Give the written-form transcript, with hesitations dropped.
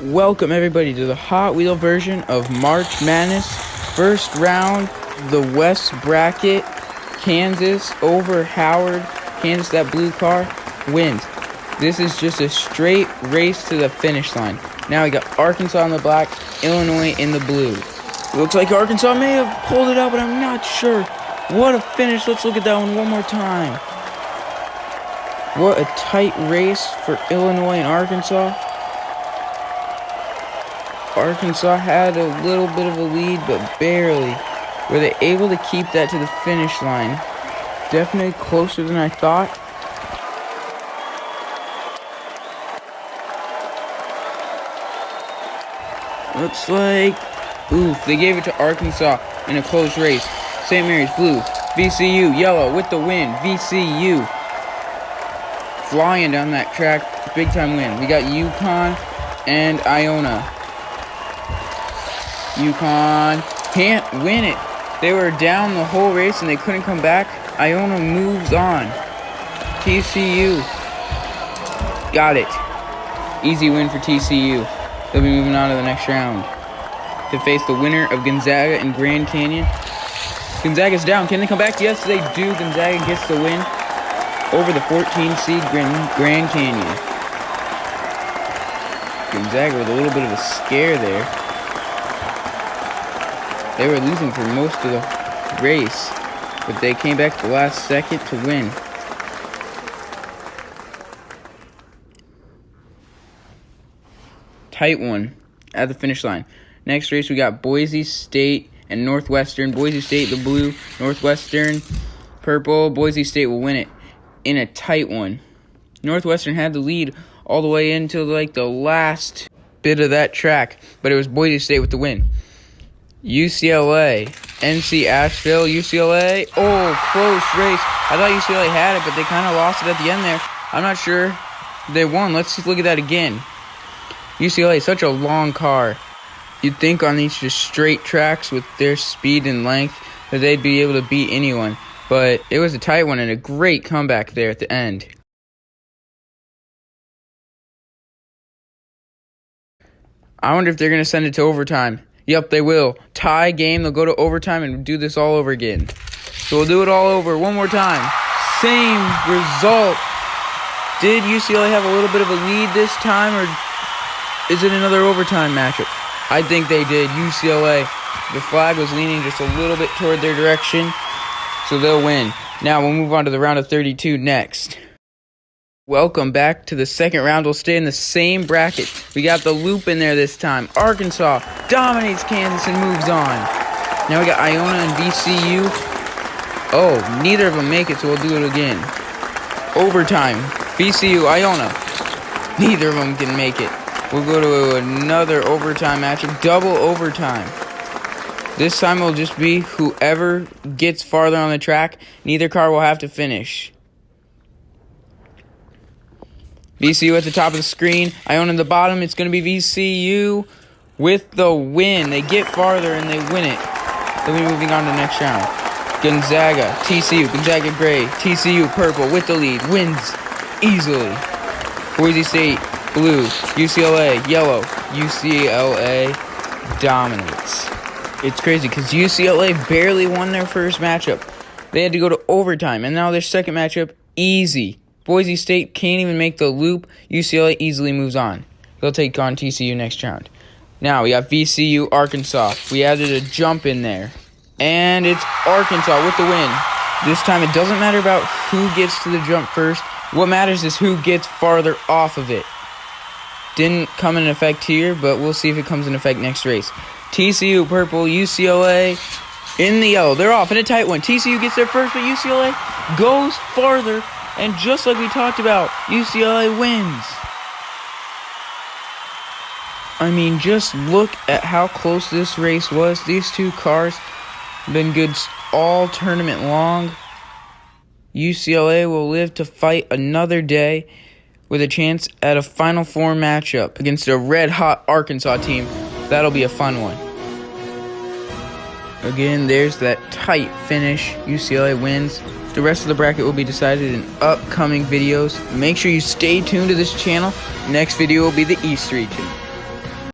Welcome everybody to the Hot Wheel version of March Madness. First round, the West bracket, Kansas over Howard. Kansas, that blue car, wins. This is just a straight race to the finish line. Now we got Arkansas in the black, Illinois in the blue. Looks like Arkansas may have pulled it out, but I'm not sure. What a finish. Let's look at that one more time. What a tight race for Illinois and Arkansas. Arkansas had a little bit of a lead, but barely. Were they able to keep that to the finish line? Definitely closer than I thought. Looks like, oof, they gave it to Arkansas in a close race. St. Mary's blue, VCU yellow with the win. VCU flying down that track, big time win. We got UConn and Iona. UConn can't win it. They were down the whole race and they couldn't come back. Iona moves on. TCU got it. Easy win for TCU. They'll be moving on to the next round to face the winner of Gonzaga and Grand Canyon. Gonzaga's down. Can they come back? Yes, they do. Gonzaga gets the win over the 14 seed Grand Canyon. Gonzaga with a little bit of a scare there. They were losing for most of the race, but they came back at the last second to win. Tight one at the finish line. Next race, we got Boise State and Northwestern. Boise State, the blue. Northwestern, purple. Boise State will win it in a tight one. Northwestern had the lead all the way into like the last bit of that track, but it was Boise State with the win. UCLA, NC Asheville, UCLA. Oh, close race. I thought UCLA had it, but they kind of lost it at the end there. I'm not sure they won. Let's just look at that again. UCLA, such a long car. You'd think on these just straight tracks with their speed and length that they'd be able to beat anyone. But it was a tight one and a great comeback there at the end. I wonder if they're going to send it to overtime. Yep, they will. Tie game, they'll go to overtime and do this all over again. So we'll do it all over one more time. Same result. Did UCLA have a little bit of a lead this time, or is it another overtime matchup? I think they did. UCLA, the flag was leaning just a little bit toward their direction, so they'll win. Now we'll move on to the round of 32 next. Welcome back to the second round. We'll stay in the same bracket. We got the loop in there this time. Arkansas dominates Kansas and moves on. Now we got Iona and VCU. Oh, neither of them make it, so we'll do it again. Overtime. VCU, Iona. Neither of them can make it. We'll go to another overtime matchup. Double overtime. This time it'll just be whoever gets farther on the track. Neither car will have to finish. VCU at the top of the screen. Iona in the bottom. It's going to be VCU with the win. They get farther and they win it. They'll be moving on to the next round. Gonzaga, TCU, Gonzaga gray, TCU purple with the lead. Wins easily. Boise State blue, UCLA yellow. UCLA dominates. It's crazy because UCLA barely won their first matchup. They had to go to overtime, and now their second matchup, easy. Boise State can't even make the loop. UCLA easily moves on. They'll take on TCU next round. Now we got VCU, Arkansas. We added a jump in there. And it's Arkansas with the win. This time it doesn't matter about who gets to the jump first. What matters is who gets farther off of it. Didn't come in effect here, but we'll see if it comes in effect next race. TCU purple, UCLA in the yellow. They're off in a tight one. TCU gets there first, but UCLA goes farther. And just like we talked about, UCLA wins. I mean, just look at how close this race was. These two cars have been good all tournament long. UCLA will live to fight another day with a chance at a Final Four matchup against a red-hot Arkansas team. That'll be a fun one. Again, there's that tight finish. UCLA wins. The rest of the bracket will be decided in upcoming videos. Make sure you stay tuned to this channel. Next video will be the East region.